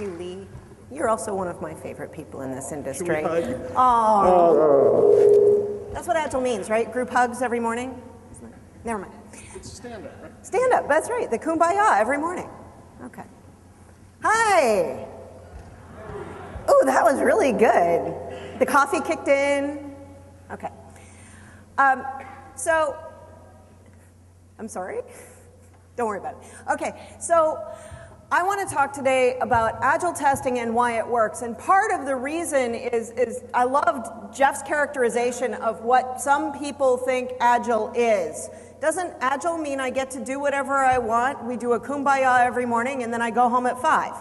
you, Lee. You're also one of my favorite people in this industry. Should we hug? Oh. That's what Agile means, right? Group hugs every morning? Never mind. It's stand up, right? Stand up, that's right. The kumbaya every morning. Okay. Hi. Oh, that was really good. The coffee kicked in. Okay. So, I'm sorry? Don't worry about it. Okay, so I want to talk today about Agile testing and why it works. And part of the reason is I loved Jeff's characterization of what some people think Agile is. Doesn't Agile mean I get to do whatever I want? We do a kumbaya every morning and then I go home at 5.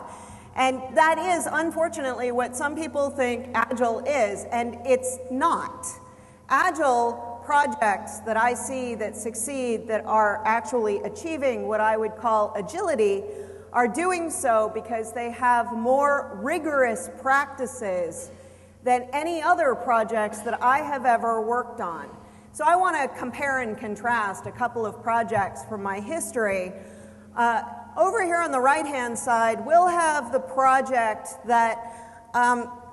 And that is, unfortunately, what some people think Agile is, and it's not. Agile projects that I see that succeed, that are actually achieving what I would call agility, are doing so because they have more rigorous practices than any other projects that I have ever worked on. So I want to compare and contrast a couple of projects from my history. Over here on the right-hand side, we'll have the project that,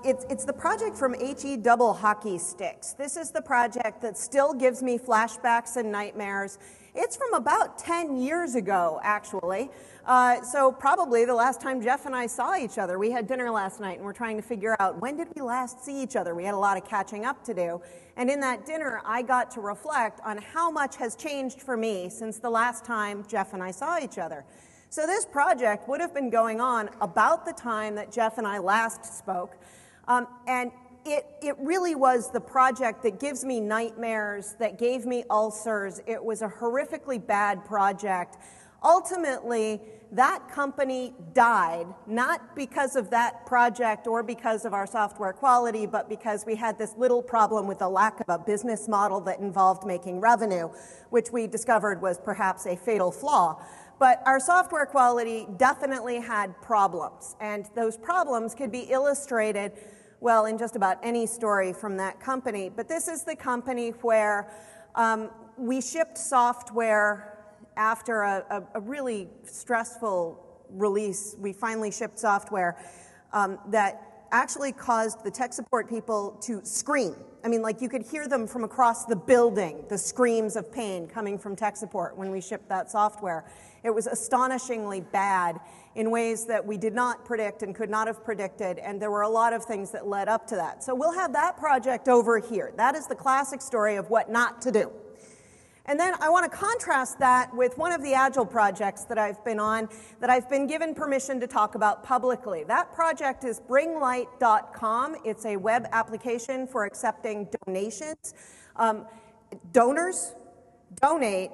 it's the project from HE double hockey sticks. This is the project that still gives me flashbacks and nightmares. It's from about 10 years ago, actually. So probably the last time Jeff and I saw each other. We had dinner last night and we're trying to figure out when did we last see each other. We had a lot of catching up to do. And in that dinner, I got to reflect on how much has changed for me since the last time Jeff and I saw each other. So this project would have been going on about the time that Jeff and I last spoke. And it really was the project that gives me nightmares, that gave me ulcers. It was a horrifically bad project. Ultimately, that company died, not because of that project or because of our software quality, but because we had this little problem with the lack of a business model that involved making revenue, which we discovered was perhaps a fatal flaw. But our software quality definitely had problems, and those problems could be illustrated, well, in just about any story from that company. But this is the company where we shipped software after a really stressful release. We finally shipped software that actually caused the tech support people to scream. I mean, like, you could hear them from across the building, the screams of pain coming from tech support when we shipped that software. It was astonishingly bad in ways that we did not predict and could not have predicted, and there were a lot of things that led up to that. So we'll have that project over here. That is the classic story of what not to do. And then I want to contrast that with one of the Agile projects that I've been on, that I've been given permission to talk about publicly. That project is bringlight.com. It's a web application for accepting donations. Donors donate.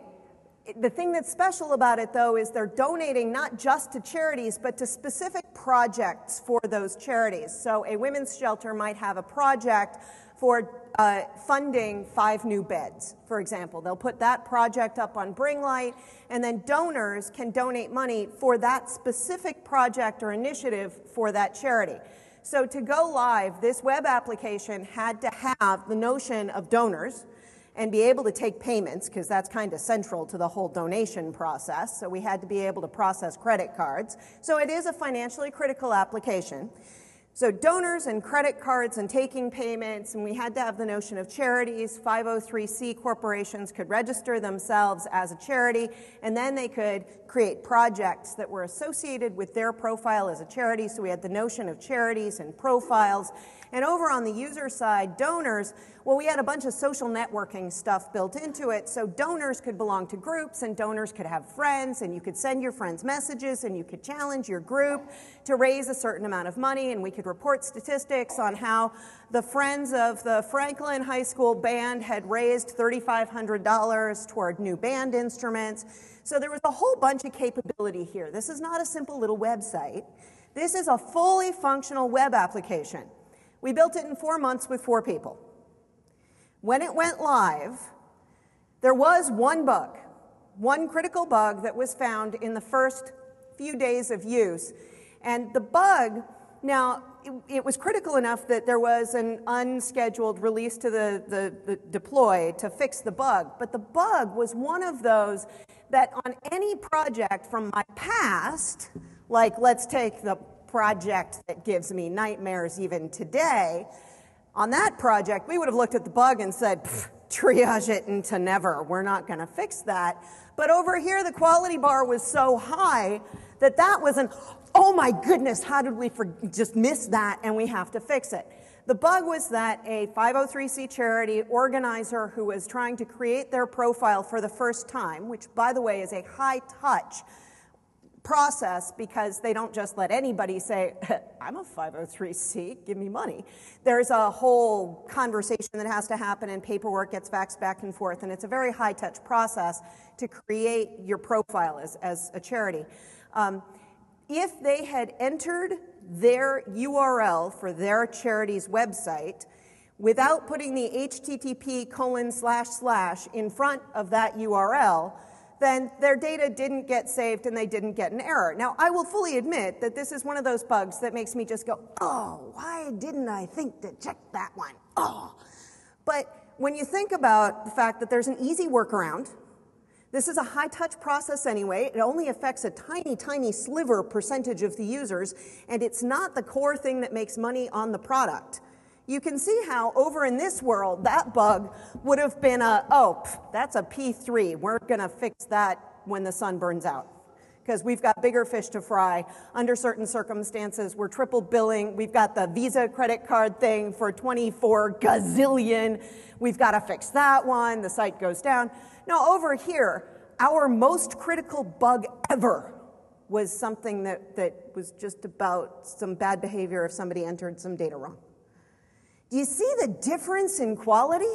The thing that's special about it, though, is they're donating not just to charities, but to specific projects for those charities. So a women's shelter might have a project for funding 5 new beds, for example. They'll put that project up on Bringlight, and then donors can donate money for that specific project or initiative for that charity. So to go live, this web application had to have the notion of donors and be able to take payments, because that's kind of central to the whole donation process. So we had to be able to process credit cards. So it is a financially critical application. So donors and credit cards and taking payments, and we had to have the notion of charities. 503c corporations could register themselves as a charity, and then they could create projects that were associated with their profile as a charity. So we had the notion of charities and profiles. And over on the user side, donors, well, we had a bunch of social networking stuff built into it, so donors could belong to groups, and donors could have friends, and you could send your friends messages, and you could challenge your group to raise a certain amount of money, and we could report statistics on how the friends of the Franklin High School band had raised $3,500 toward new band instruments. So there was a whole bunch of capability here. This is not a simple little website. This is a fully functional web application. We built it in 4 months with 4 people. When it went live, there was one bug, one critical bug that was found in the first few days of use. And the bug, now, it was critical enough that there was an unscheduled release to the deploy to fix the bug. But the bug was one of those that on any project from my past, like let's take the project that gives me nightmares even today. On that project, we would have looked at the bug and said, triage it into never. We're not going to fix that. But over here, the quality bar was so high that that was an, oh my goodness, how did we just miss that, and we have to fix it. The bug was that a 503c charity organizer who was trying to create their profile for the first time, which, by the way, is a high-touch process because they don't just let anybody say, I'm a 503c, give me money. There's a whole conversation that has to happen, and paperwork gets faxed back and forth, and it's a very high-touch process to create your profile as a charity. If they had entered their URL for their charity's website without putting the http:// in front of that URL, then their data didn't get saved and they didn't get an error. Now, I will fully admit that this is one of those bugs that makes me just go, oh, why didn't I think to check that one? Oh. But when you think about the fact that there's an easy workaround, this is a high-touch process anyway. It only affects a tiny, tiny sliver percentage of the users, and it's not the core thing that makes money on the product. You can see how over in this world, that bug would have been that's a P3. We're going to fix that when the sun burns out because we've got bigger fish to fry. Under certain circumstances, we're triple billing. We've got the Visa credit card thing for 24 gazillion. We've got to fix that one. The site goes down. No, over here, our most critical bug ever was something that was just about some bad behavior if somebody entered some data wrong. Do you see the difference in quality?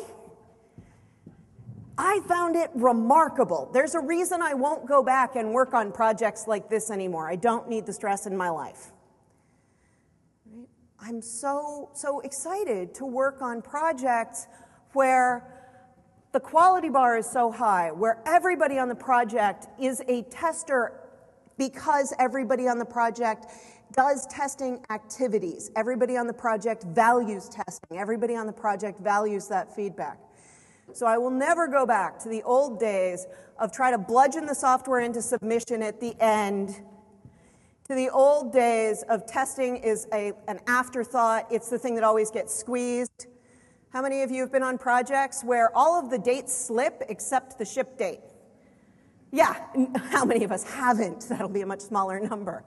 I found it remarkable. There's a reason I won't go back and work on projects like this anymore. I don't need the stress in my life. Right? I'm so excited to work on projects where the quality bar is so high, where everybody on the project is a tester because everybody on the project does testing activities. Everybody on the project values testing. Everybody on the project values that feedback. So I will never go back to the old days of try to bludgeon the software into submission at the end, to the old days of testing is an afterthought. It's the thing that always gets squeezed. How many of you have been on projects where all of the dates slip except the ship date? Yeah, how many of us haven't? That'll be a much smaller number.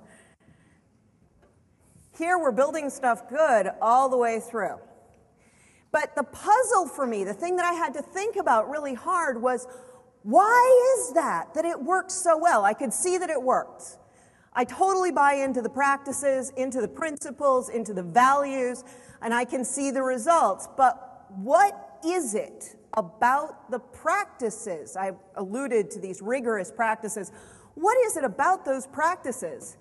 Here we're building stuff good all the way through. But the puzzle for me, the thing that I had to think about really hard was, why is that it works so well? I could see that it worked. I totally buy into the practices, into the principles, into the values, and I can see the results. But what is it about the practices? I alluded to these rigorous practices. What is it about those practices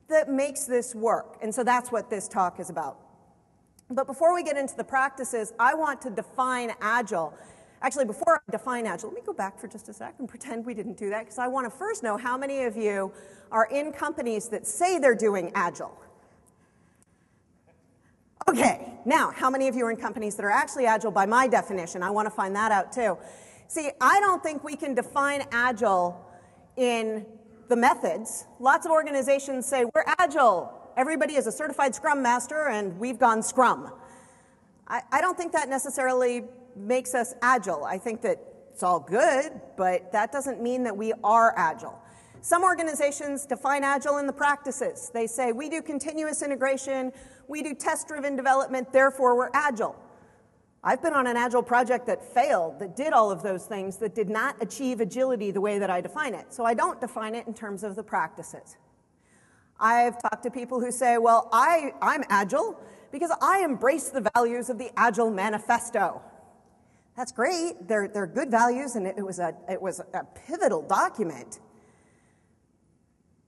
that makes this work? And so that's what this talk is about. But before we get into the practices, I want to define Agile. Actually, before I define Agile, let me go back for just a sec and pretend we didn't do that, because I want to first know how many of you are in companies that say they're doing Agile. Okay, now, how many of you are in companies that are actually Agile by my definition? I want to find that out too. See, I don't think we can define Agile in the methods. Lots of organizations say, we're Agile. Everybody is a certified Scrum Master, and we've gone Scrum. I don't think that necessarily makes us Agile. I think that it's all good, but that doesn't mean that we are Agile. Some organizations define Agile in the practices. They say, we do continuous integration, we do test-driven development, therefore we're Agile. I've been on an Agile project that failed, that did all of those things, that did not achieve agility the way that I define it. So I don't define it in terms of the practices. I've talked to people who say, well, I'm Agile because I embrace the values of the Agile Manifesto. That's great. They're good values, and it was a pivotal document.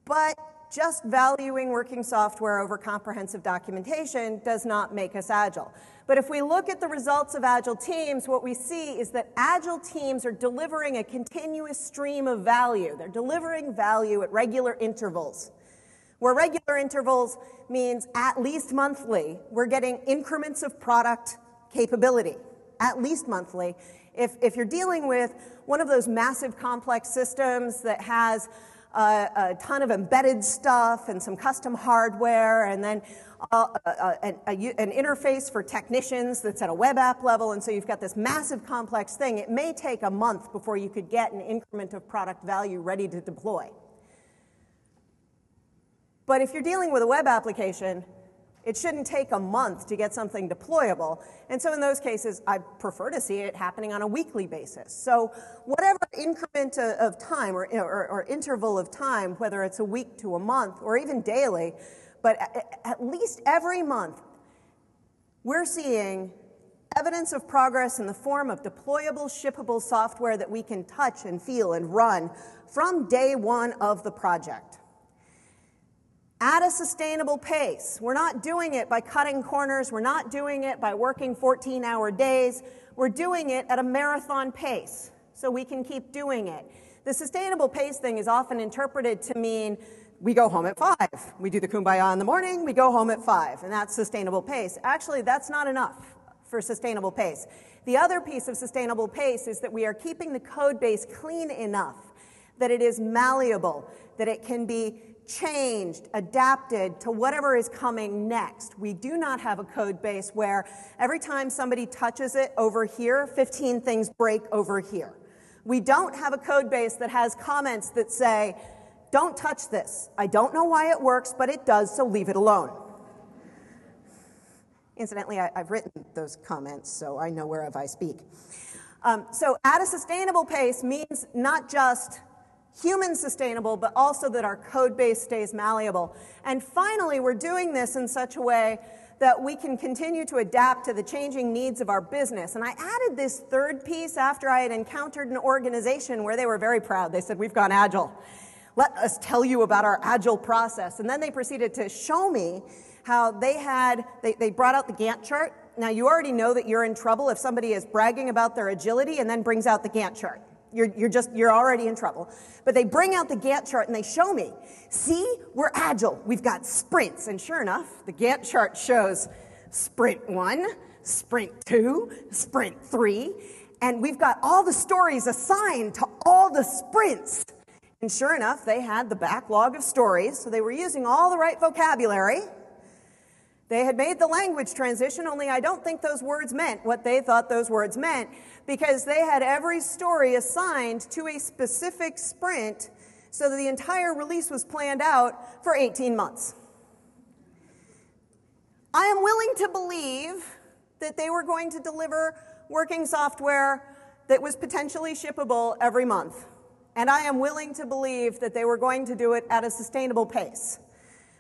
But just valuing working software over comprehensive documentation does not make us Agile. But if we look at the results of Agile teams, what we see is that Agile teams are delivering a continuous stream of value. They're delivering value at regular intervals. Where regular intervals means at least monthly, we're getting increments of product capability, at least monthly. If you're dealing with one of those massive complex systems that has a ton of embedded stuff and some custom hardware, and then an interface for technicians that's at a web app level, and so you've got this massive complex thing. It may take a month before you could get an increment of product value ready to deploy. But if you're dealing with a web application, it shouldn't take a month to get something deployable. And so in those cases, I prefer to see it happening on a weekly basis. So whatever increment of time or interval of time, whether it's a week to a month or even daily, but at least every month, we're seeing evidence of progress in the form of deployable, shippable software that we can touch and feel and run from day one of the project. At a sustainable pace. We're not doing it by cutting corners. We're not doing it by working 14-hour days. We're doing it at a marathon pace so we can keep doing it. The sustainable pace thing is often interpreted to mean we go home at 5. We do the kumbaya in the morning, we go home at 5, and that's sustainable pace. Actually, that's not enough for sustainable pace. The other piece of sustainable pace is that we are keeping the code base clean enough that it is malleable, that it can be changed, adapted to whatever is coming next. We do not have a code base where every time somebody touches it over here, 15 things break over here. We don't have a code base that has comments that say, don't touch this. I don't know why it works, but it does, so leave it alone. Incidentally, I've written those comments, so I know whereof I speak. So at a sustainable pace means not just human sustainable, but also that our code base stays malleable. And finally, we're doing this in such a way that we can continue to adapt to the changing needs of our business. And I added this third piece after I had encountered an organization where they were very proud. They said, we've gone agile. Let us tell you about our agile process. And then they proceeded to show me how they brought out the Gantt chart. Now, you already know that you're in trouble if somebody is bragging about their agility and then brings out the Gantt chart. You're already in trouble. But they bring out the Gantt chart and they show me, see, we're agile. We've got sprints. And sure enough, the Gantt chart shows sprint 1, sprint 2, sprint 3. And we've got all the stories assigned to all the sprints. And sure enough, they had the backlog of stories. So they were using all the right vocabulary. They had made the language transition, only I don't think those words meant what they thought those words meant, because they had every story assigned to a specific sprint so that the entire release was planned out for 18 months. I am willing to believe that they were going to deliver working software that was potentially shippable every month. And I am willing to believe that they were going to do it at a sustainable pace.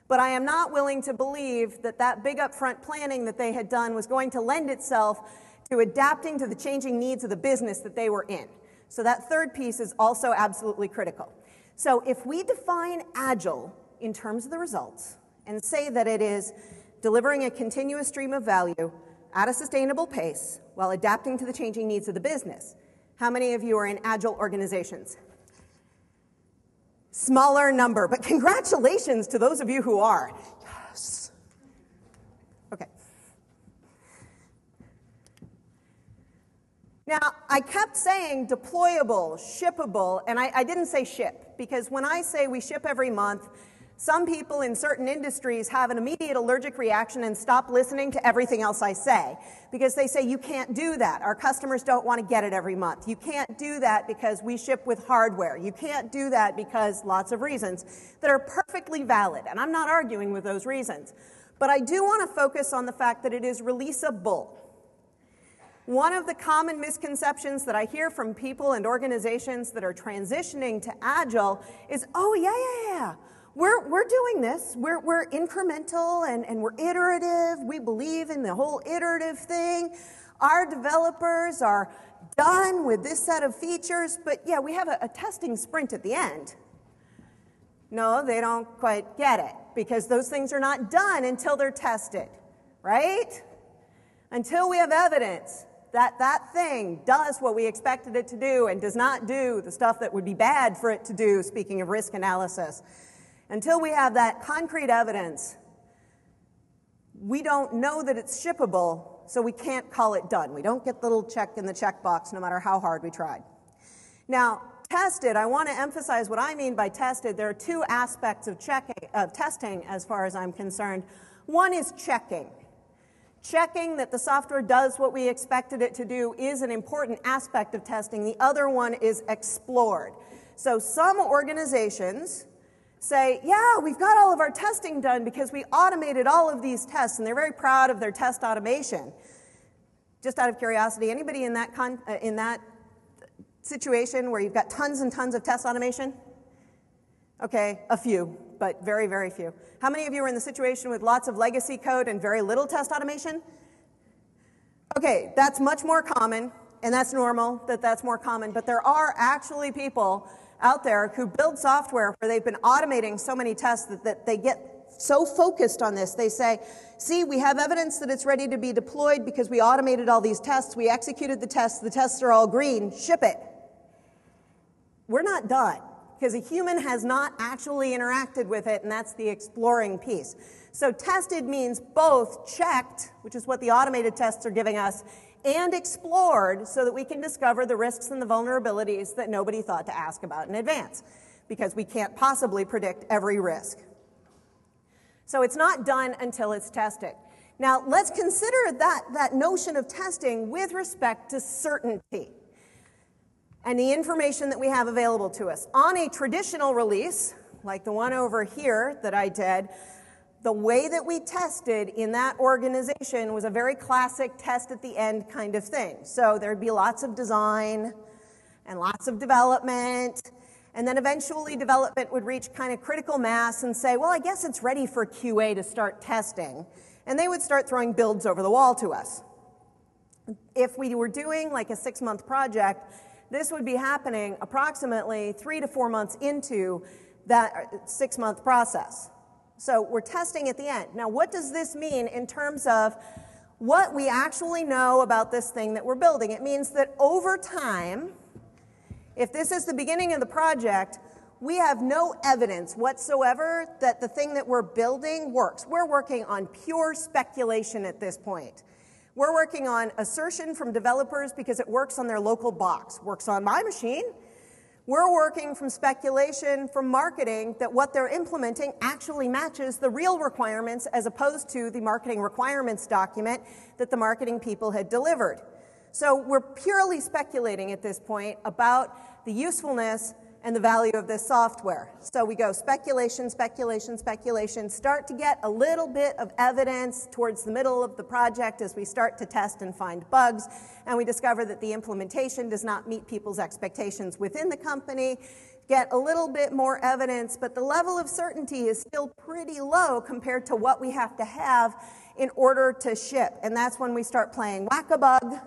But I am not willing to believe that that big upfront planning that they had done was going to lend itself to adapting to the changing needs of the business that they were in. So that third piece is also absolutely critical. So if we define agile in terms of the results and say that it is delivering a continuous stream of value at a sustainable pace while adapting to the changing needs of the business, how many of you are in agile organizations? Smaller number, but congratulations to those of you who are. Yes. Okay. Now, I kept saying deployable, shippable, and I didn't say ship, because when I say we ship every month, some people in certain industries have an immediate allergic reaction and stop listening to everything else I say, because they say, you can't do that. Our customers don't want to get it every month. You can't do that because we ship with hardware. You can't do that because lots of reasons that are perfectly valid, and I'm not arguing with those reasons. But I do want to focus on the fact that it is releasable. One of the common misconceptions that I hear from people and organizations that are transitioning to Agile is, oh, yeah. We're doing this. We're incremental and we're iterative. We believe in the whole iterative thing. Our developers are done with this set of features, but yeah, we have a testing sprint at the end. No, they don't quite get it, because those things are not done until they're tested, right? Until we have evidence that that thing does what we expected it to do and does not do the stuff that would be bad for it to do, speaking of risk analysis. Until we have that concrete evidence, we don't know that it's shippable, so we can't call it done. We don't get the little check in the checkbox no matter how hard we tried. Now, tested, I want to emphasize what I mean by tested. There are two aspects of testing as far as I'm concerned. One is checking. Checking that the software does what we expected it to do is an important aspect of testing. The other one is explored. So some organizations say, yeah, we've got all of our testing done because we automated all of these tests, and they're very proud of their test automation. Just out of curiosity, anybody in that situation where you've got tons and tons of test automation? Okay, a few, but very, very few. How many of you are in the situation with lots of legacy code and very little test automation? Okay, that's much more common, and that's normal that that's more common, but there are actually people out there who build software where they've been automating so many tests that they get so focused on this. They say, see, we have evidence that it's ready to be deployed because we automated all these tests, we executed the tests are all green, ship it. We're not done, because a human has not actually interacted with it, and that's the exploring piece. So tested means both checked, which is what the automated tests are giving us, and explored so that we can discover the risks and the vulnerabilities that nobody thought to ask about in advance, because we can't possibly predict every risk. So it's not done until it's tested. Now, let's consider that notion of testing with respect to certainty and the information that we have available to us. On a traditional release, like the one over here that I did, the way that we tested in that organization was a very classic test at the end kind of thing. So there'd be lots of design and lots of development, and then eventually development would reach kind of critical mass and say, well, I guess it's ready for QA to start testing. And they would start throwing builds over the wall to us. If we were doing like a 6-month project, this would be happening approximately 3 to 4 months into that 6-month process. So we're testing at the end. Now, what does this mean in terms of what we actually know about this thing that we're building? It means that over time, if this is the beginning of the project, we have no evidence whatsoever that the thing that we're building works. We're working on pure speculation at this point. We're working on assertion from developers because it works on their local box. Works on my machine. We're working from speculation from marketing that what they're implementing actually matches the real requirements as opposed to the marketing requirements document that the marketing people had delivered. So we're purely speculating at this point about the usefulness and the value of this software. So we go speculation, speculation, speculation, start to get a little bit of evidence towards the middle of the project as we start to test and find bugs, and we discover that the implementation does not meet people's expectations within the company, get a little bit more evidence, but the level of certainty is still pretty low compared to what we have to have in order to ship. And that's when we start playing whack-a-bug.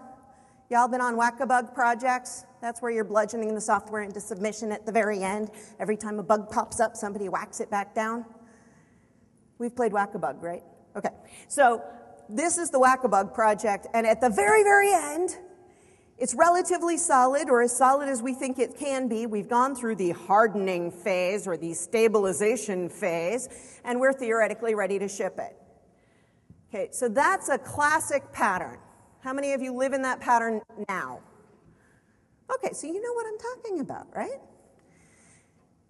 Y'all been on whack-a-bug projects? That's where you're bludgeoning the software into submission at the very end. Every time a bug pops up, somebody whacks it back down. We've played whack-a-bug, right? Okay. So this is the whack-a-bug project, and at the very, very end, it's relatively solid, or as solid as we think it can be. We've gone through the hardening phase, or the stabilization phase, and we're theoretically ready to ship it. Okay, so that's a classic pattern. How many of you live in that pattern now? Okay, so you know what I'm talking about, right?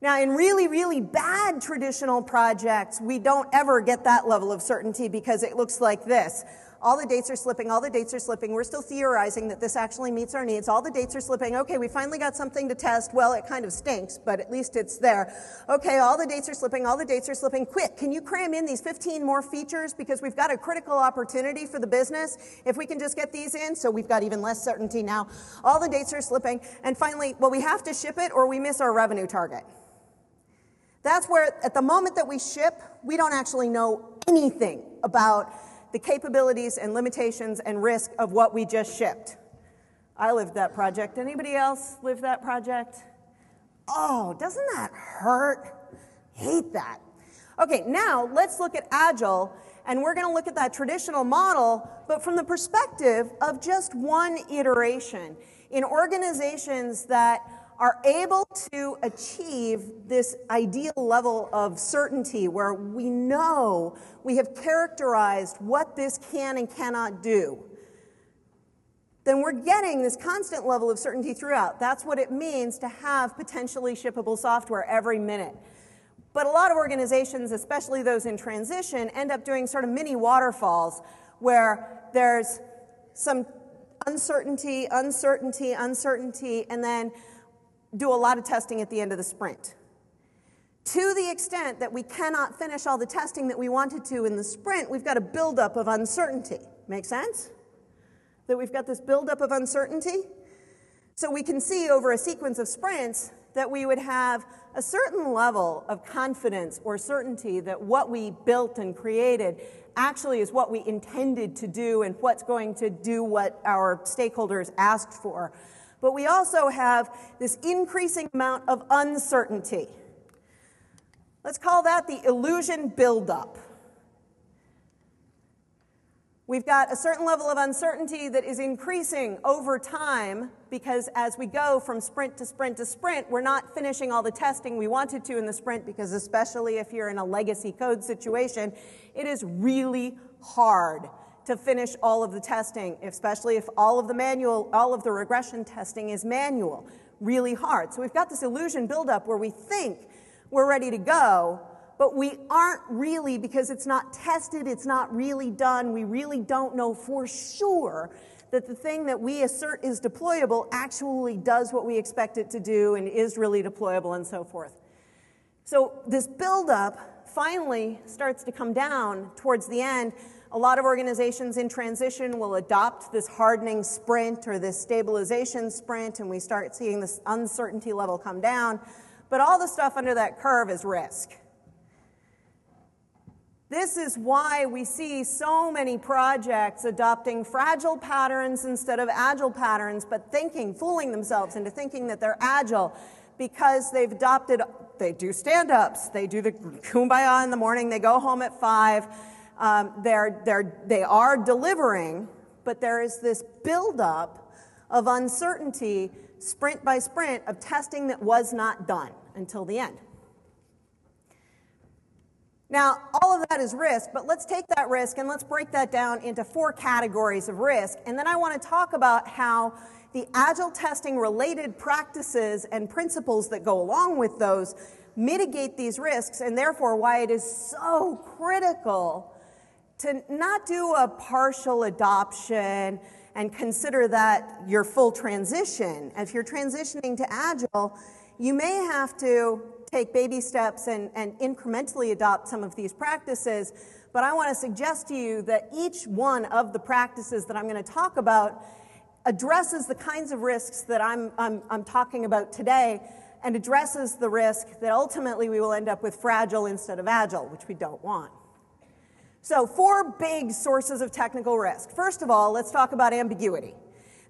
Now, in really, really bad traditional projects, we don't ever get that level of certainty because it looks like this. All the dates are slipping, all the dates are slipping. We're still theorizing that this actually meets our needs. All the dates are slipping. Okay, we finally got something to test. Well, it kind of stinks, but at least it's there. Okay, all the dates are slipping, all the dates are slipping. Quick, can you cram in these 15 more features because we've got a critical opportunity for the business if we can just get these in? So we've got even less certainty now. All the dates are slipping. And finally, well, we have to ship it or we miss our revenue target. That's where, at the moment that we ship, we don't actually know anything about the capabilities and limitations and risk of what we just shipped. I lived that project. Anybody else live that project? Oh, doesn't that hurt? Hate that. Okay, now let's look at Agile, and we're going to look at that traditional model, but from the perspective of just one iteration. In organizations that are able to achieve this ideal level of certainty where we know we have characterized what this can and cannot do. then we're getting this constant level of certainty throughout. That's what it means to have potentially shippable software every minute. But a lot of organizations, especially those in transition, end up doing sort of mini waterfalls where there's some uncertainty, uncertainty, uncertainty, and then do a lot of testing at the end of the sprint. To the extent that we cannot finish all the testing that we wanted to in the sprint, we've got a buildup of uncertainty. Make sense? That we've got this buildup of uncertainty? So we can see over a sequence of sprints that we would have a certain level of confidence or certainty that what we built and created actually is what we intended to do and what's going to do what our stakeholders asked for. But we also have this increasing amount of uncertainty. Let's call that the illusion buildup. We've got a certain level of uncertainty that is increasing over time because as we go from sprint to sprint to sprint, we're not finishing all the testing we wanted to in the sprint because especially if you're in a legacy code situation, it is really hard to finish all of the testing, especially if all of the regression testing is manual. Really hard. So we've got this illusion buildup where we think we're ready to go, but we aren't really because it's not tested, it's not really done. We really don't know for sure that the thing that we assert is deployable actually does what we expect it to do and is really deployable and so forth. So this buildup finally starts to come down towards the end. A lot of organizations in transition will adopt this hardening sprint or this stabilization sprint, and we start seeing this uncertainty level come down. But all the stuff under that curve is risk. This is why we see so many projects adopting fragile patterns instead of agile patterns, but fooling themselves into thinking that they're agile because they do stand-ups, they do the kumbaya in the morning, they go home at 5, they are delivering, but there is this buildup of uncertainty, sprint by sprint, of testing that was not done until the end. Now, all of that is risk, but let's take that risk and let's break that down into 4 categories of risk. And then I want to talk about how the agile testing related practices and principles that go along with those mitigate these risks, and therefore why it is so critical to not do a partial adoption and consider that your full transition. If you're transitioning to agile, you may have to take baby steps and incrementally adopt some of these practices, but I want to suggest to you that each one of the practices that I'm going to talk about addresses the kinds of risks that I'm talking about today and addresses the risk that ultimately we will end up with fragile instead of agile, which we don't want. So 4 big sources of technical risk. First of all, let's talk about ambiguity.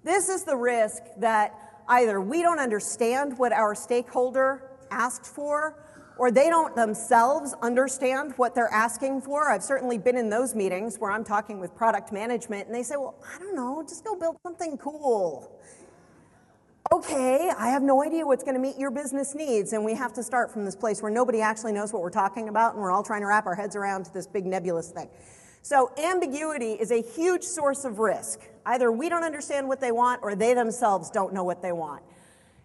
This is the risk that either we don't understand what our stakeholder asked for, or they don't themselves understand what they're asking for. I've certainly been in those meetings where I'm talking with product management and they say, well, I don't know, just go build something cool. Okay, I have no idea what's going to meet your business needs, and we have to start from this place where nobody actually knows what we're talking about and we're all trying to wrap our heads around this big nebulous thing. So ambiguity is a huge source of risk. Either we don't understand what they want or they themselves don't know what they want.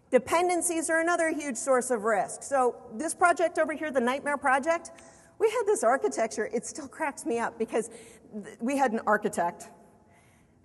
Dependencies are another huge source of risk. So this project over here, the Nightmare Project, we had this architecture. It still cracks me up because we had an architect,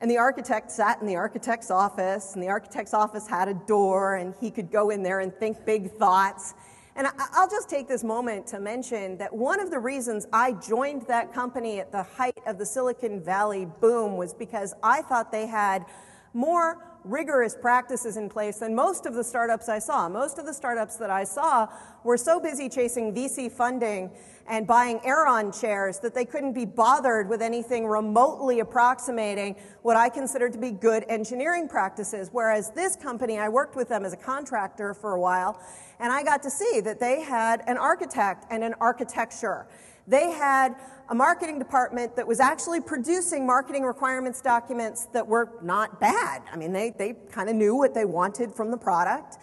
and the architect sat in the architect's office, and the architect's office had a door, and he could go in there and think big thoughts. And I'll just take this moment to mention that one of the reasons I joined that company at the height of the Silicon Valley boom was because I thought they had more rigorous practices in place than most of the startups I saw. Most of the startups that I saw were so busy chasing VC funding and buying Aeron chairs that they couldn't be bothered with anything remotely approximating what I considered to be good engineering practices. Whereas this company, I worked with them as a contractor for a while, and I got to see that they had an architect and an architecture. They had a marketing department that was actually producing marketing requirements documents that were not bad. I mean, they kind of knew what they wanted from the product.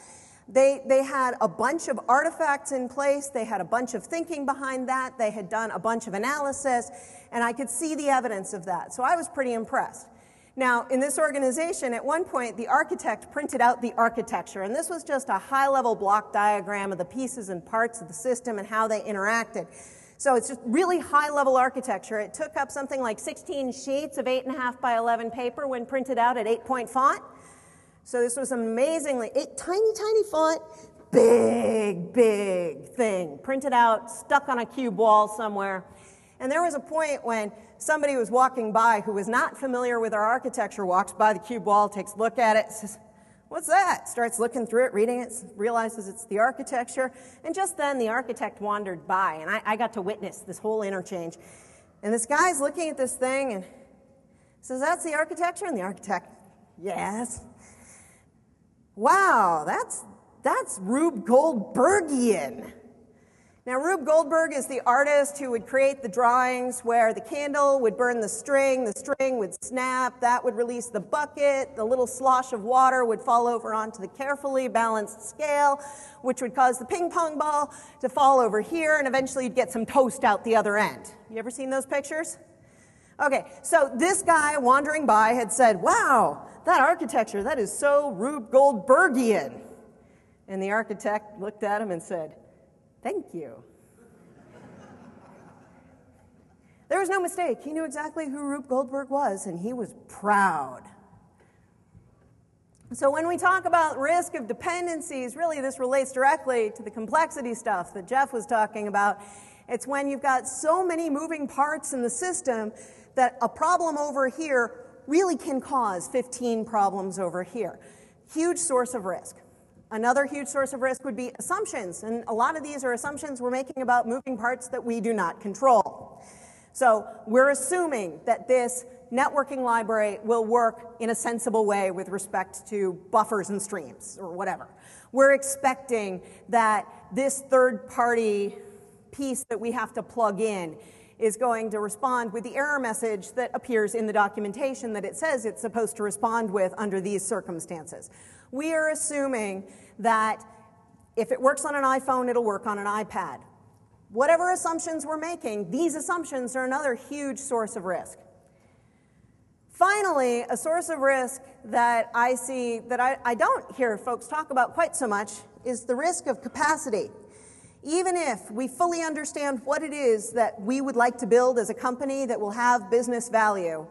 They had a bunch of artifacts in place. They had a bunch of thinking behind that. They had done a bunch of analysis, and I could see the evidence of that. So I was pretty impressed. Now, in this organization, at one point, the architect printed out the architecture, and this was just a high-level block diagram of the pieces and parts of the system and how they interacted. So it's just really high-level architecture. It took up something like 16 sheets of 8.5 by 11 paper when printed out at 8-point font. So this was amazingly, tiny, tiny font, big, big thing, printed out, stuck on a cube wall somewhere. And there was a point when somebody was walking by who was not familiar with our architecture, walks by the cube wall, takes a look at it, says, "What's that?" Starts looking through it, reading it, realizes it's the architecture. And just then the architect wandered by, and I got to witness this whole interchange. And this guy's looking at this thing and says, "That's the architecture?" And the architect, "Yes." "Wow, that's Rube Goldbergian." Now, Rube Goldberg is the artist who would create the drawings where the candle would burn the string would snap, that would release the bucket, the little slosh of water would fall over onto the carefully balanced scale, which would cause the ping pong ball to fall over here, and eventually you'd get some toast out the other end. You ever seen those pictures? Okay, so this guy wandering by had said, "Wow, that architecture, that is so Rube Goldbergian." And the architect looked at him and said, "Thank you." There was no mistake. He knew exactly who Rube Goldberg was, and he was proud. So when we talk about risk of dependencies, really this relates directly to the complexity stuff that Jeff was talking about. It's when you've got so many moving parts in the system that a problem over here really can cause 15 problems over here. Huge source of risk. Another huge source of risk would be assumptions, and a lot of these are assumptions we're making about moving parts that we do not control. So we're assuming that this networking library will work in a sensible way with respect to buffers and streams or whatever. We're expecting that this third-party piece that we have to plug in is going to respond with the error message that appears in the documentation that it says it's supposed to respond with under these circumstances. We are assuming that if it works on an iPhone, it'll work on an iPad. Whatever assumptions we're making, these assumptions are another huge source of risk. Finally, a source of risk that I see that I don't hear folks talk about quite so much is the risk of capacity. Even if we fully understand what it is that we would like to build as a company that will have business value,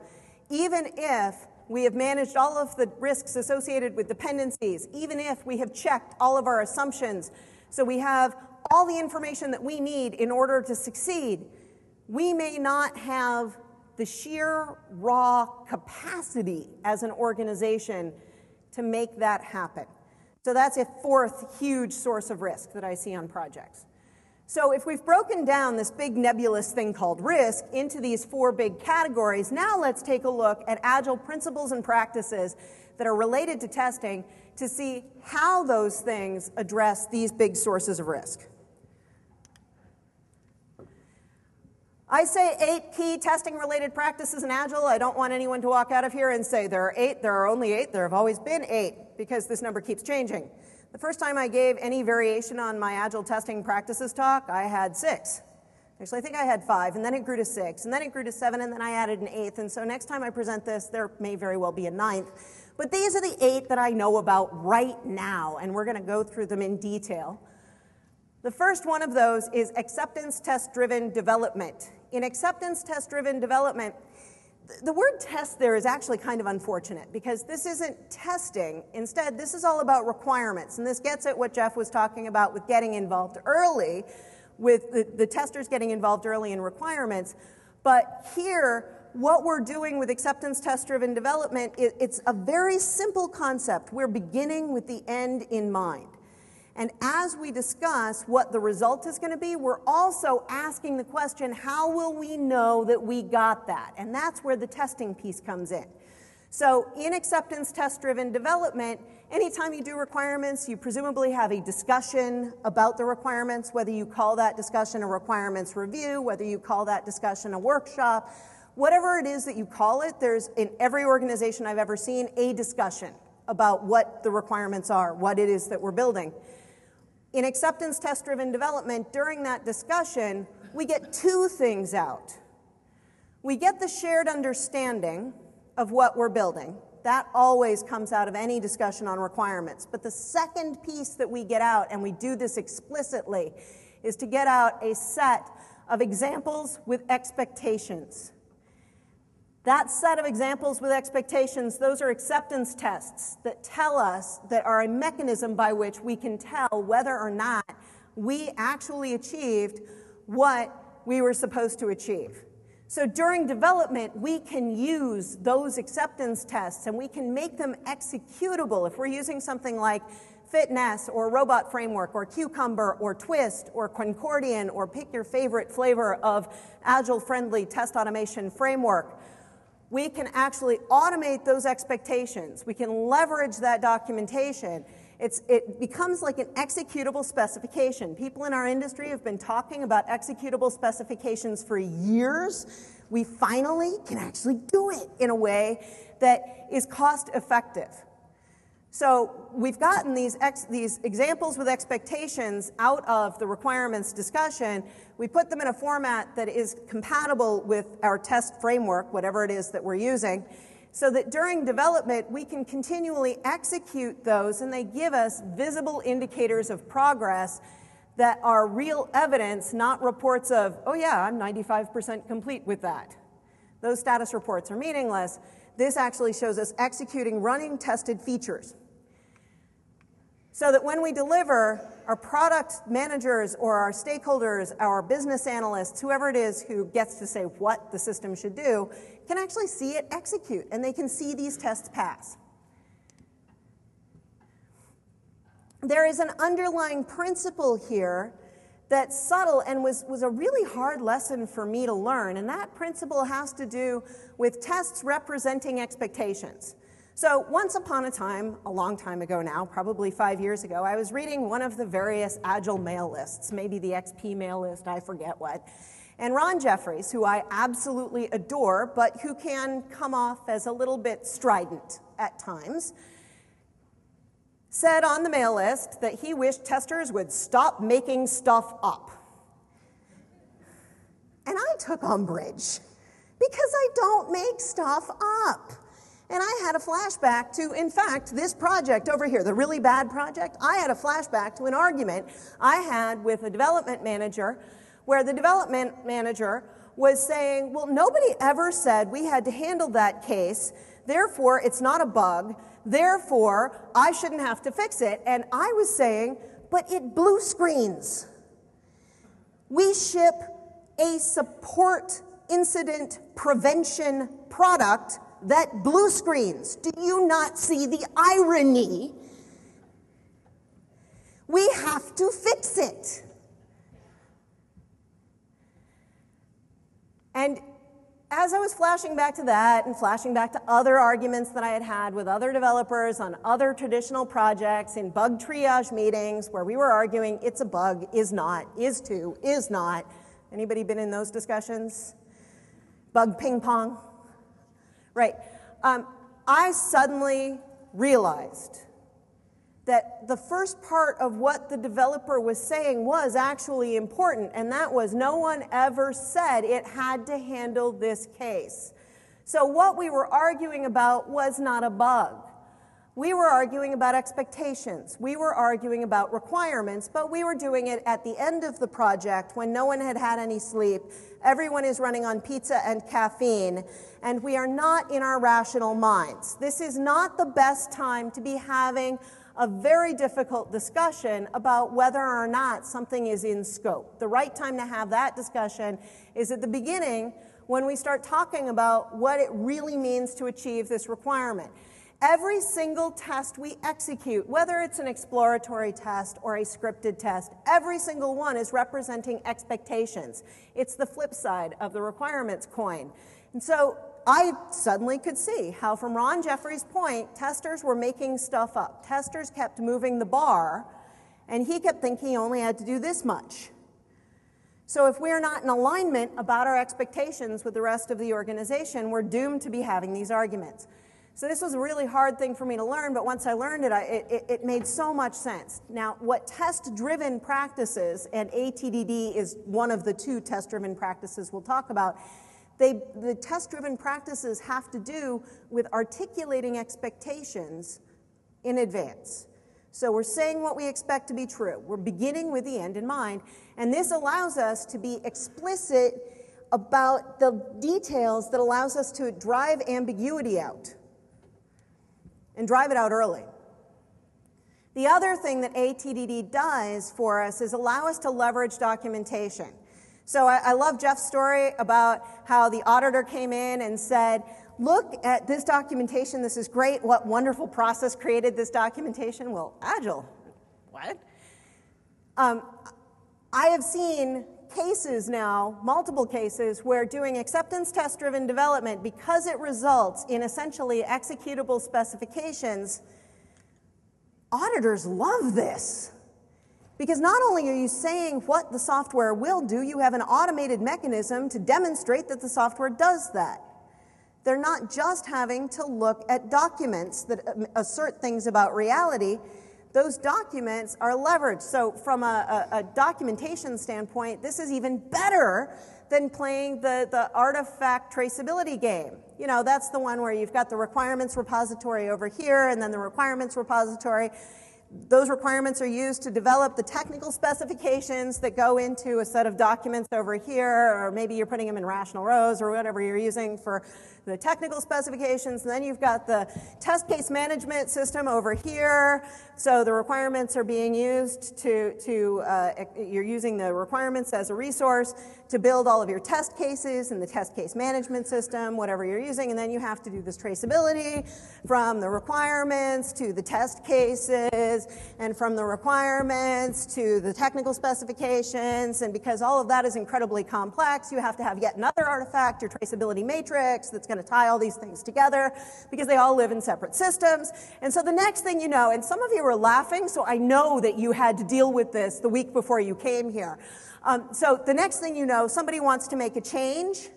even if we have managed all of the risks associated with dependencies, even if we have checked all of our assumptions, so we have all the information that we need in order to succeed, we may not have the sheer raw capacity as an organization to make that happen. So that's a fourth huge source of risk that I see on projects. So if we've broken down this big nebulous thing called risk into these four big categories, now let's take a look at Agile principles and practices that are related to testing to see how those things address these big sources of risk. I say 8 key testing-related practices in Agile. I don't want anyone to walk out of here and say there are 8, there are only 8, there have always been 8, because this number keeps changing. The first time I gave any variation on my Agile testing practices talk, I had 6. Actually, I think I had 5, and then it grew to 6, and then it grew to 7, and then I added an 8th, and so next time I present this, there may very well be a 9th. But these are the 8 that I know about right now, and we're going to go through them in detail. The first one of those is acceptance test-driven development. In acceptance test-driven development, the word test there is actually kind of unfortunate because this isn't testing. Instead, this is all about requirements, and this gets at what Jeff was talking about with getting involved early, with the testers getting involved early in requirements. But here, what we're doing with acceptance test-driven development, it's a very simple concept. We're beginning with the end in mind. And as we discuss what the result is going to be, we're also asking the question, how will we know that we got that? And that's where the testing piece comes in. So in acceptance test-driven development, anytime you do requirements, you presumably have a discussion about the requirements, whether you call that discussion a requirements review, whether you call that discussion a workshop, whatever it is that you call it, there's in every organization I've ever seen a discussion about what the requirements are, what it is that we're building. In acceptance test-driven development, during that discussion, we get 2 things out. We get the shared understanding of what we're building. That always comes out of any discussion on requirements. But the second piece that we get out, and we do this explicitly, is to get out a set of examples with expectations. That set of examples with expectations, those are acceptance tests that tell us, that are a mechanism by which we can tell whether or not we actually achieved what we were supposed to achieve. So during development, we can use those acceptance tests and we can make them executable. If we're using something like Fitness or Robot Framework or Cucumber or Twist or Concordian, or pick your favorite flavor of Agile-friendly test automation framework, we can actually automate those expectations. We can leverage that documentation. It becomes like an executable specification. People in our industry have been talking about executable specifications for years. We finally can actually do it in a way that is cost effective. So we've gotten these examples with expectations out of the requirements discussion. We put them in a format that is compatible with our test framework, whatever it is that we're using, so that during development we can continually execute those, and they give us visible indicators of progress that are real evidence, not reports of, oh yeah, I'm 95% complete with that. Those status reports are meaningless. This actually shows us executing running tested features. So that when we deliver, our product managers or our stakeholders, our business analysts, whoever it is who gets to say what the system should do, can actually see it execute, and they can see these tests pass. There is an underlying principle here that's subtle and was a really hard lesson for me to learn, and that principle has to do with tests representing expectations. So once upon a time, a long time ago now, probably 5 years ago, I was reading one of the various Agile mail lists, maybe the XP mail list, I forget what. And Ron Jeffries, who I absolutely adore, but who can come off as a little bit strident at times, said on the mail list that he wished testers would stop making stuff up. And I took umbrage, because I don't make stuff up. And I had a flashback to, in fact, this project over here, the really bad project. I had a flashback to an argument I had with a development manager, where the development manager was saying, well, nobody ever said we had to handle that case, therefore it's not a bug, therefore I shouldn't have to fix it. And I was saying, but it blue screens. We ship a support incident prevention product that blue screens. Do you not see the irony? We have to fix it. And as I was flashing back to that and flashing back to other arguments that I had had with other developers on other traditional projects in bug triage meetings where we were arguing it's a bug, is not, is to, is not. Anybody been in those discussions? Bug ping pong? Right. I suddenly realized that the first part of what the developer was saying was actually important, and that was no one ever said it had to handle this case. So what we were arguing about was not a bug. We were arguing about expectations. We were arguing about requirements, but we were doing it at the end of the project when no one had had any sleep. Everyone is running on pizza and caffeine, and we are not in our rational minds. This is not the best time to be having a very difficult discussion about whether or not something is in scope. The right time to have that discussion is at the beginning, when we start talking about what it really means to achieve this requirement. Every single test we execute, whether it's an exploratory test or a scripted test, every single one is representing expectations. It's the flip side of the requirements coin. And so I suddenly could see how, from Ron Jeffries' point, testers were making stuff up. Testers kept moving the bar, and he kept thinking he only had to do this much. So if we're not in alignment about our expectations with the rest of the organization, we're doomed to be having these arguments. So this was a really hard thing for me to learn, but once I learned it, it made so much sense. Now, what test-driven practices, and ATDD is one of the two test-driven practices we'll talk about, The test-driven practices have to do with articulating expectations in advance. So we're saying what we expect to be true. We're beginning with the end in mind. And this allows us to be explicit about the details that allows us to drive ambiguity out and drive it out early. The other thing that ATDD does for us is allow us to leverage documentation. So I love Jeff's story about how the auditor came in and said, look at this documentation, this is great, what wonderful process created this documentation? Well, Agile. What? I have seen cases now, multiple cases, where doing acceptance test-driven development, because it results in essentially executable specifications, auditors love this. Because not only are you saying what the software will do, you have an automated mechanism to demonstrate that the software does that. They're not just having to look at documents that assert things about reality. Those documents are leveraged. So from a documentation standpoint, this is even better than playing the artifact traceability game. You know, that's the one where you've got the requirements repository over here and then the requirements repository. Those requirements are used to develop the technical specifications that go into a set of documents over here, or maybe you're putting them in rational rows or whatever you're using for the technical specifications. And then you've got the test case management system over here. So the requirements are being used you're using the requirements as a resource to build all of your test cases in the test case management system, whatever you're using. And then you have to do this traceability from the requirements to the test cases, and from the requirements to the technical specifications. And because all of that is incredibly complex, you have to have yet another artifact, your traceability matrix, that's going to tie all these things together, because they all live in separate systems. And so the next thing you know, and some of you were laughing, so I know that you had to deal with this the week before you came here. So the next thing you know, somebody wants to make a change,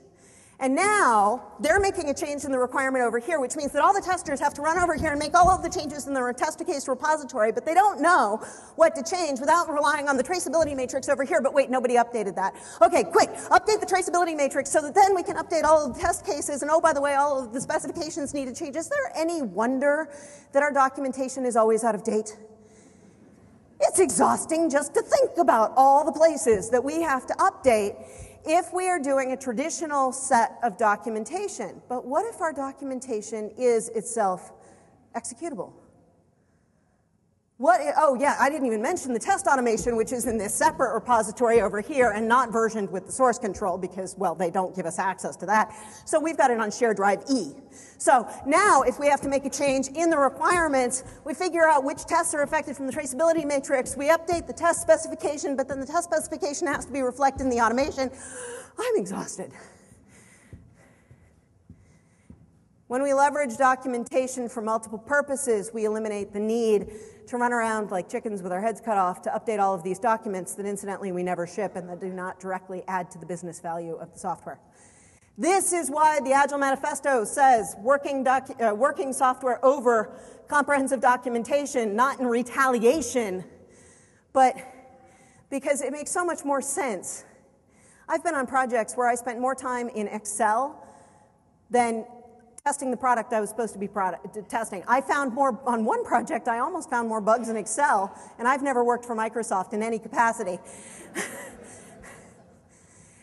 and now they're making a change in the requirement over here, which means that all the testers have to run over here and make all of the changes in the test case repository, but they don't know what to change without relying on the traceability matrix over here. But wait, nobody updated that. Okay, quick, update the traceability matrix so that then we can update all of the test cases, and oh, by the way, all of the specifications need to change. Is there any wonder that our documentation is always out of date? It's exhausting just to think about all the places that we have to update if we are doing a traditional set of documentation. But what if our documentation is itself executable? Oh yeah, I didn't even mention the test automation, which is in this separate repository over here and not versioned with the source control because, well, they don't give us access to that. So we've got it on shared drive E. So now if we have to make a change in the requirements, we figure out which tests are affected from the traceability matrix. We update the test specification, but then the test specification has to be reflected in the automation. I'm exhausted. When we leverage documentation for multiple purposes, we eliminate the need to run around like chickens with our heads cut off to update all of these documents that incidentally we never ship and that do not directly add to the business value of the software. This is why the Agile Manifesto says working software over comprehensive documentation, not in retaliation, but because it makes so much more sense. I've been on projects where I spent more time in Excel than testing the product I was supposed to be testing. I found more, on one project, I almost found more bugs in Excel, and I've never worked for Microsoft in any capacity,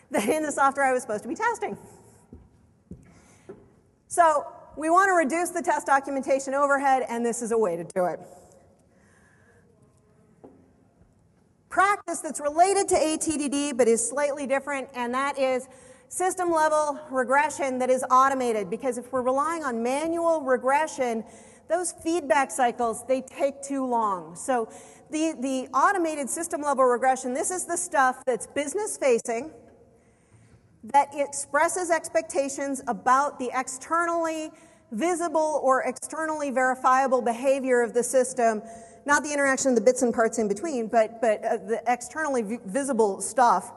than in the software I was supposed to be testing. So we want to reduce the test documentation overhead, and this is a way to do it. Practice that's related to ATDD but is slightly different, and that is system-level regression that is automated, because if we're relying on manual regression, those feedback cycles, they take too long. So the automated system-level regression, this is the stuff that's business-facing, that expresses expectations about the externally visible or externally verifiable behavior of the system, not the interaction of the bits and parts in between, but the externally visible stuff.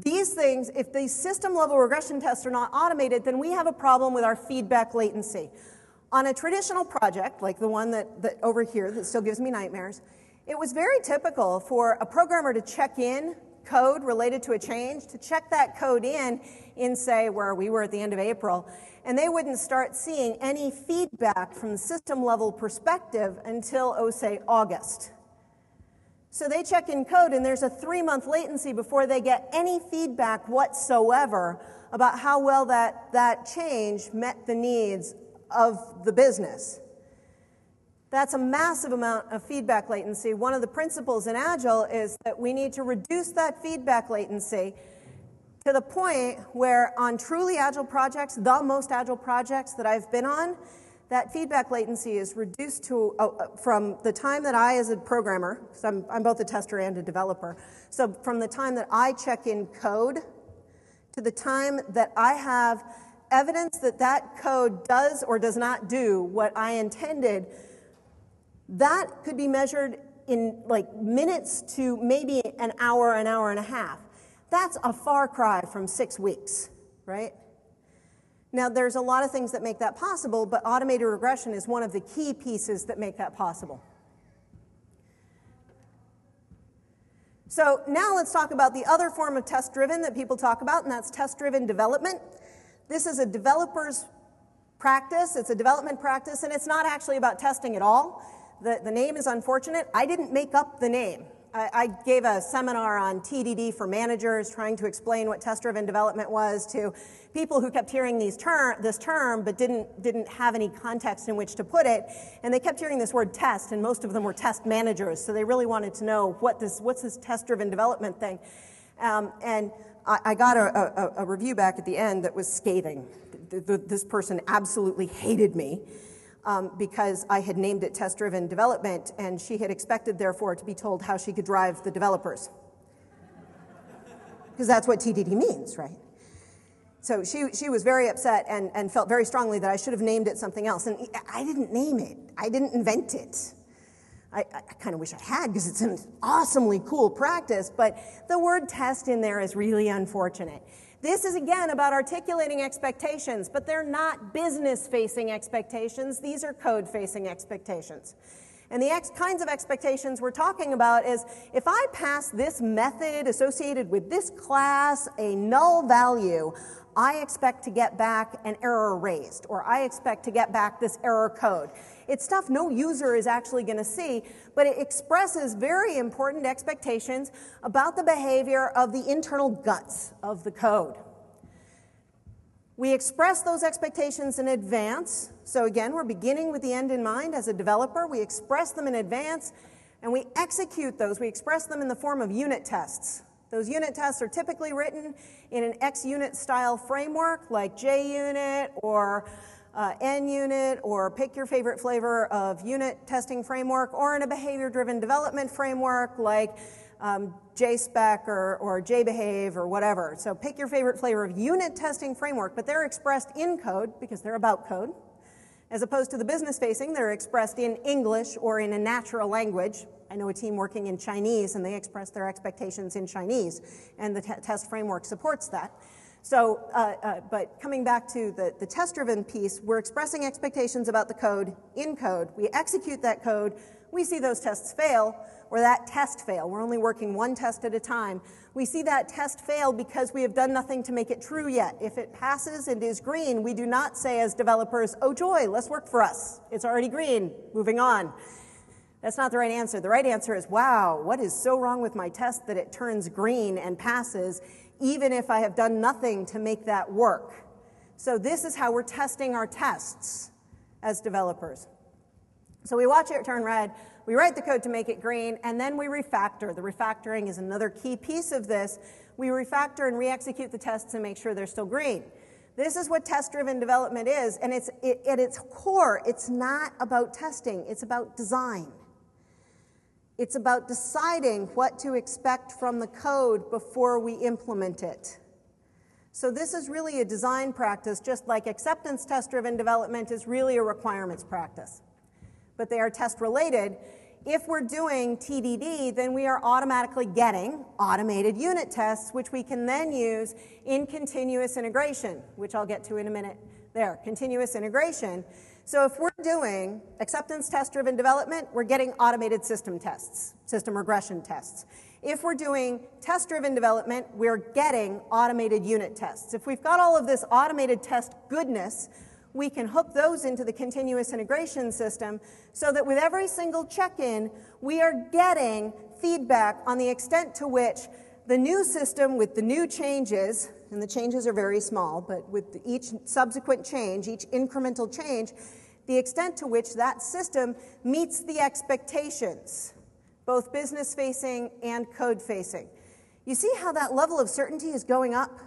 These things, if these system-level regression tests are not automated, then we have a problem with our feedback latency. On a traditional project, like the one that over here that still gives me nightmares, it was very typical for a programmer to check in code related to a change, to check that code in say, where we were at the end of April, and they wouldn't start seeing any feedback from the system level perspective until, oh, say, August. So they check in code, and there's a 3-month latency before they get any feedback whatsoever about how well that change met the needs of the business. That's a massive amount of feedback latency. One of the principles in Agile is that we need to reduce that feedback latency to the point where on truly Agile projects, the most Agile projects that I've been on, that feedback latency is reduced to, from the time that I, as a programmer, because I'm both a tester and a developer, so from the time that I check in code to the time that I have evidence that that code does or does not do what I intended, that could be measured in like minutes to maybe an hour and a half. That's a far cry from 6 weeks, right? Now, there's a lot of things that make that possible, but automated regression is one of the key pieces that make that possible. So now let's talk about the other form of test-driven that people talk about, and that's test-driven development. This is a developer's practice. It's a development practice, and it's not actually about testing at all. The name is unfortunate. I didn't make up the name. I gave a seminar on TDD for managers, trying to explain what test-driven development was to people who kept hearing this term, but didn't have any context in which to put it. And they kept hearing this word test, and most of them were test managers, so they really wanted to know what's this test-driven development thing. And I got a review back at the end that was scathing. This person absolutely hated me. Because I had named it test-driven development, and she had expected, therefore, to be told how she could drive the developers. Because that's what TDD means, right? So she was very upset and felt very strongly that I should have named it something else. And I didn't name it. I didn't invent it. I kind of wish I had, because it's an awesomely cool practice, but the word test in there is really unfortunate. This is, again, about articulating expectations, but they're not business-facing expectations. These are code-facing expectations. And the kinds of expectations we're talking about is, if I pass this method associated with this class a null value, I expect to get back an error raised, or I expect to get back this error code. It's stuff no user is actually going to see, but it expresses very important expectations about the behavior of the internal guts of the code. We express those expectations in advance. So again, we're beginning with the end in mind as a developer. We express them in advance, and we execute those. We express them in the form of unit tests. Those unit tests are typically written in an XUnit style framework like JUnit or NUnit, or pick your favorite flavor of unit testing framework, or in a behavior-driven development framework like JSpec or JBehave or whatever. So pick your favorite flavor of unit testing framework, but they're expressed in code because they're about code. As opposed to the business-facing, they're expressed in English or in a natural language. I know a team working in Chinese, and they express their expectations in Chinese, and the test framework supports that. So, but coming back to the test-driven piece, we're expressing expectations about the code in code. We execute that code. We see those tests fail, or that test fail. We're only working one test at a time. We see that test fail because we have done nothing to make it true yet. If it passes and is green, we do not say as developers, oh joy, less work for us. It's already green, moving on. That's not the right answer. The right answer is, wow, what is so wrong with my test that it turns green and passes, even if I have done nothing to make that work? So this is how we're testing our tests as developers. So we watch it turn red, we write the code to make it green, and then we refactor. The refactoring is another key piece of this. We refactor and re-execute the tests and make sure they're still green. This is what test-driven development is, and at its core, it's not about testing, it's about design. It's about deciding what to expect from the code before we implement it. So this is really a design practice, just like acceptance test-driven development is really a requirements practice. But they are test-related. If we're doing TDD, then we are automatically getting automated unit tests, which we can then use in continuous integration, which I'll get to in a minute there, continuous integration. So if we're doing acceptance test-driven development, we're getting automated system tests, system regression tests. If we're doing test-driven development, we're getting automated unit tests. If we've got all of this automated test goodness, we can hook those into the continuous integration system so that with every single check-in, we are getting feedback on the extent to which the new system with the new changes, and the changes are very small, but with each subsequent change, each incremental change, the extent to which that system meets the expectations, both business-facing and code-facing. You see how that level of certainty is going up?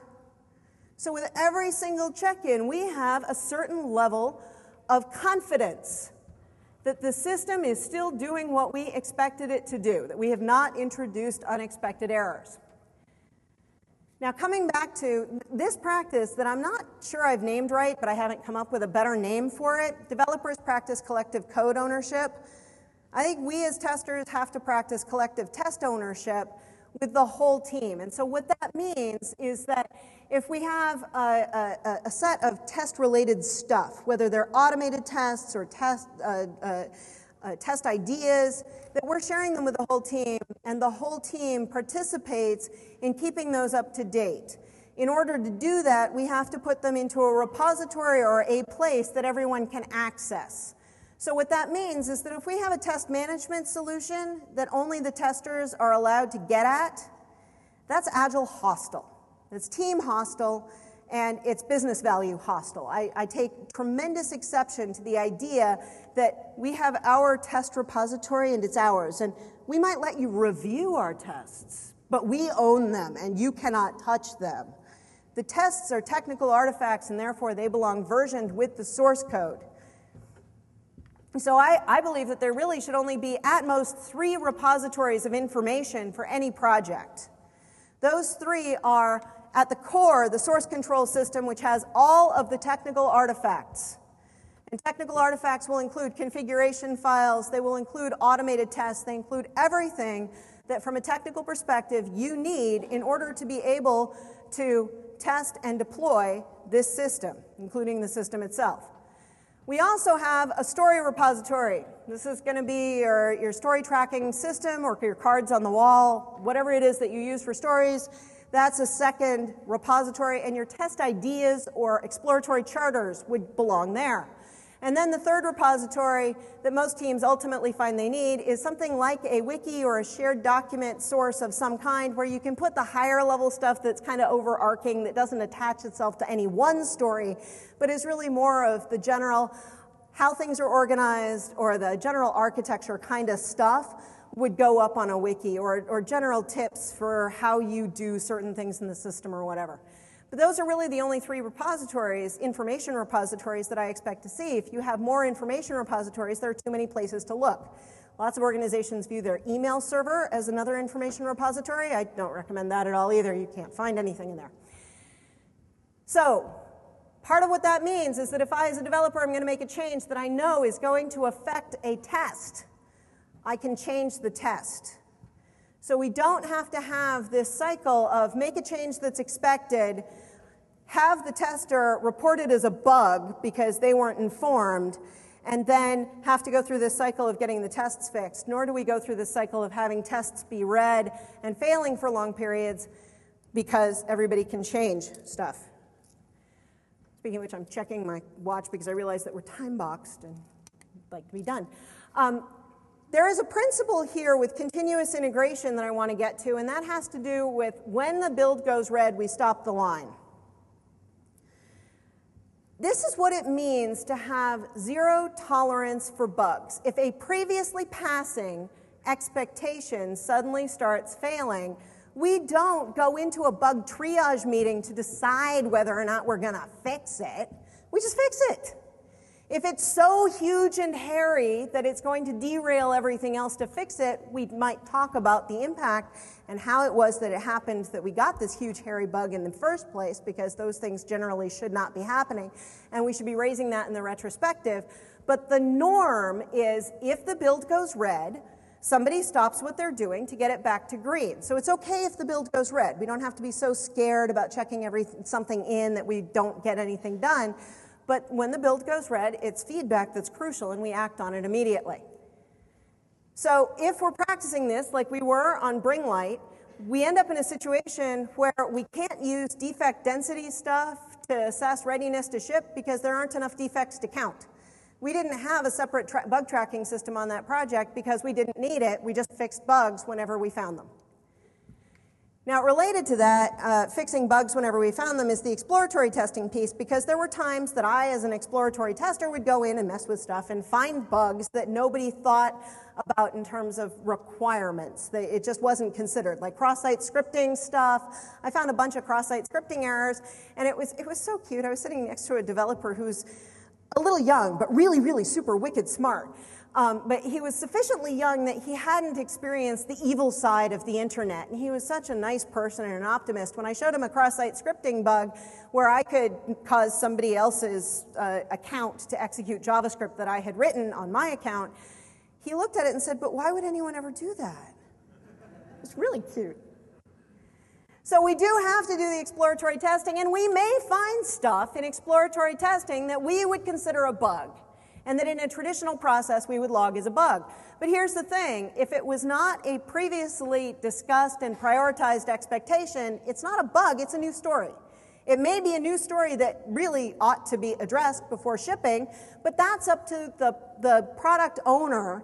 So with every single check-in, we have a certain level of confidence that the system is still doing what we expected it to do, that we have not introduced unexpected errors. Now, coming back to this practice that I'm not sure I've named right, but I haven't come up with a better name for it, developers practice collective code ownership. I think we as testers have to practice collective test ownership with the whole team. And so what that means is that if we have a set of test-related stuff, whether they're automated tests or test ideas, that we're sharing them with the whole team, and the whole team participates in keeping those up to date. In order to do that, we have to put them into a repository or a place that everyone can access. So what that means is that if we have a test management solution that only the testers are allowed to get at, that's Agile hostile. It's team hostile, and it's business value hostile. I take tremendous exception to the idea that we have our test repository and it's ours. And we might let you review our tests, but we own them and you cannot touch them. The tests are technical artifacts, and therefore they belong versioned with the source code. So I believe that there really should only be at most 3 repositories of information for any project. Those 3 are, at the core, the source control system, which has all of the technical artifacts. And technical artifacts will include configuration files, they will include automated tests, they include everything that from a technical perspective you need in order to be able to test and deploy this system, including the system itself. We also have a story repository. This is going to be your story tracking system or your cards on the wall, whatever it is that you use for stories. That's a second repository, and your test ideas or exploratory charters would belong there. And then the third repository that most teams ultimately find they need is something like a wiki or a shared document source of some kind where you can put the higher level stuff that's kind of overarching, that doesn't attach itself to any one story, but is really more of the general how things are organized or the general architecture kind of stuff would go up on a wiki, or general tips for how you do certain things in the system or whatever. But those are really the only 3 repositories, information repositories, that I expect to see. If you have more information repositories, there are too many places to look. Lots of organizations view their email server as another information repository. I don't recommend that at all either. You can't find anything in there. So part of what that means is that if I, as a developer, am going to make a change that I know is going to affect a test, I can change the test. So we don't have to have this cycle of make a change that's expected, have the tester report it as a bug because they weren't informed, and then have to go through this cycle of getting the tests fixed. Nor do we go through this cycle of having tests be read and failing for long periods because everybody can change stuff. Speaking of which, I'm checking my watch because I realize that we're time boxed and I'd like to be done. There is a principle here with continuous integration that I want to get to, and that has to do with when the build goes red, we stop the line. This is what it means to have 0 tolerance for bugs. If a previously passing expectation suddenly starts failing, we don't go into a bug triage meeting to decide whether or not we're going to fix it. We just fix it. If it's so huge and hairy that it's going to derail everything else to fix it, we might talk about the impact and how it was that it happened that we got this huge hairy bug in the first place, because those things generally should not be happening, and we should be raising that in the retrospective. But the norm is if the build goes red, somebody stops what they're doing to get it back to green. So it's okay if the build goes red. We don't have to be so scared about checking something in that we don't get anything done. But when the build goes red, it's feedback that's crucial, and we act on it immediately. So if we're practicing this like we were on Bring Light, we end up in a situation where we can't use defect density stuff to assess readiness to ship because there aren't enough defects to count. We didn't have a separate bug tracking system on that project because we didn't need it. We just fixed bugs whenever we found them. Now, related to that, fixing bugs whenever we found them is the exploratory testing piece, because there were times that I, as an exploratory tester, would go in and mess with stuff and find bugs that nobody thought about in terms of requirements. It just wasn't considered, like cross-site scripting stuff. I found a bunch of cross-site scripting errors, and it was so cute. I was sitting next to a developer who's a little young, but really, really super wicked smart. But he was sufficiently young that he hadn't experienced the evil side of the internet. And he was such a nice person and an optimist. When I showed him a cross-site scripting bug where I could cause somebody else's account to execute JavaScript that I had written on my account, he looked at it and said, "But why would anyone ever do that?" It's really cute. So we do have to do the exploratory testing, and we may find stuff in exploratory testing that we would consider a bug, and that in a traditional process we would log as a bug. But here's the thing, if it was not a previously discussed and prioritized expectation, it's not a bug, it's a new story. It may be a new story that really ought to be addressed before shipping, but that's up to the product owner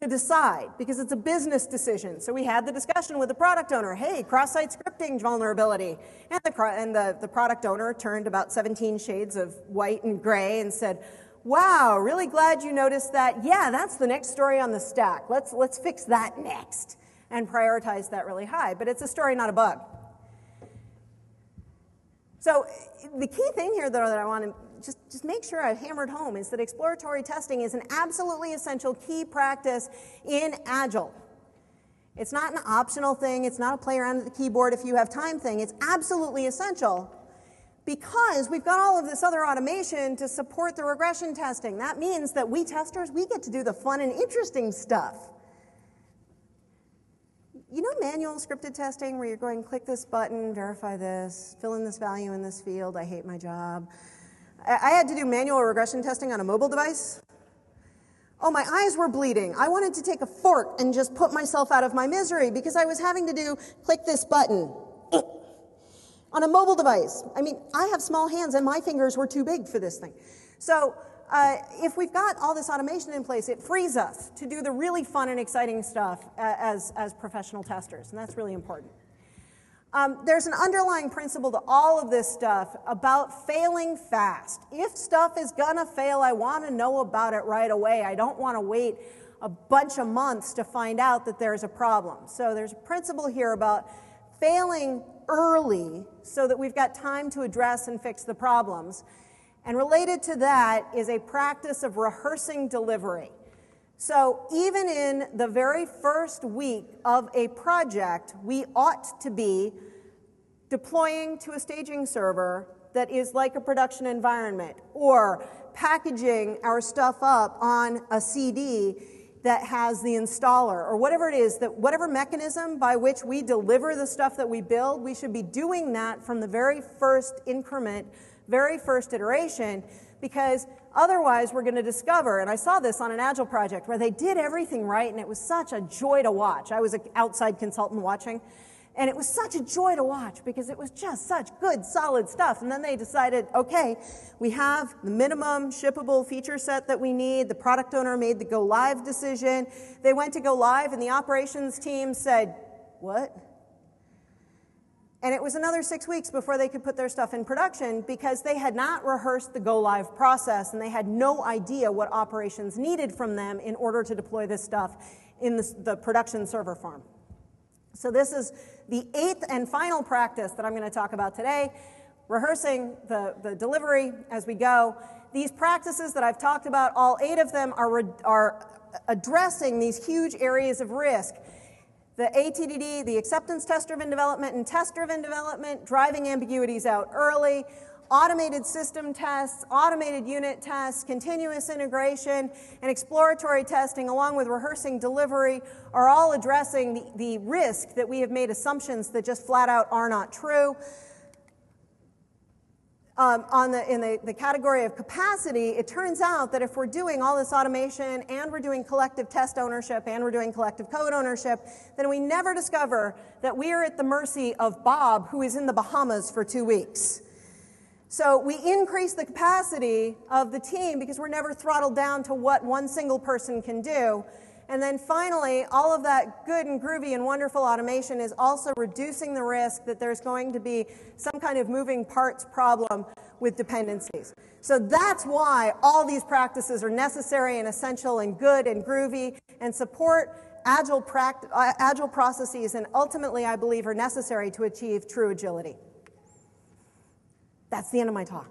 to decide, because it's a business decision. So we had the discussion with the product owner, hey, cross-site scripting vulnerability. And the product owner turned about 17 shades of white and gray and said, wow, really glad you noticed that. Yeah, that's the next story on the stack. Let's fix that next and prioritize that really high. But it's a story, not a bug. So the key thing here, though, that I want to just make sure I've hammered home is that exploratory testing is an absolutely essential key practice in Agile. It's not an optional thing. It's not a play around at the keyboard if you have time thing. It's absolutely essential because we've got all of this other automation to support the regression testing. That means that we testers, we get to do the fun and interesting stuff. You know manual scripted testing where you're going, click this button, verify this, fill in this value in this field, I hate my job. I had to do manual regression testing on a mobile device. Oh, my eyes were bleeding. I wanted to take a fork and just put myself out of my misery because I was having to do, click this button on a mobile device. I mean, I have small hands and my fingers were too big for this thing. So if we've got all this automation in place, it frees us to do the really fun and exciting stuff as professional testers, and that's really important. There's an underlying principle to all of this stuff about failing fast. If stuff is gonna fail, I want to know about it right away. I don't want to wait a bunch of months to find out that there's a problem. So there's a principle here about failing early so that we've got time to address and fix the problems. And related to that is a practice of rehearsing delivery. So even in the very first week of a project, we ought to be deploying to a staging server that is like a production environment, or packaging our stuff up on a CD that has the installer, or whatever it is, that whatever mechanism by which we deliver the stuff that we build, we should be doing that from the very first increment, very first iteration, because otherwise we're going to discover, and I saw this on an Agile project where they did everything right and it was such a joy to watch. I was an outside consultant watching, and it was such a joy to watch because it was just such good, solid stuff. And then they decided, okay, we have the minimum shippable feature set that we need. The product owner made the go live decision. They went to go live and the operations team said, what? And it was another 6 weeks before they could put their stuff in production because they had not rehearsed the go-live process and they had no idea what operations needed from them in order to deploy this stuff in the production server farm. So this is the 8th and final practice that I'm going to talk about today, rehearsing the delivery as we go. These practices that I've talked about, all 8 of them are addressing these huge areas of risk. The ATDD, the acceptance test-driven development and test-driven development, driving ambiguities out early, automated system tests, automated unit tests, continuous integration, and exploratory testing, along with rehearsing delivery, are all addressing the risk that we have made assumptions that just flat out are not true. In the category of capacity, it turns out that if we're doing all this automation and we're doing collective test ownership and we're doing collective code ownership, then we never discover that we are at the mercy of Bob, who is in the Bahamas for 2 weeks. So we increase the capacity of the team because we're never throttled down to what one single person can do. And then finally, all of that good and groovy and wonderful automation is also reducing the risk that there's going to be some kind of moving parts problem with dependencies. So that's why all these practices are necessary and essential and good and groovy and support agile processes, and ultimately, I believe, are necessary to achieve true agility. That's the end of my talk.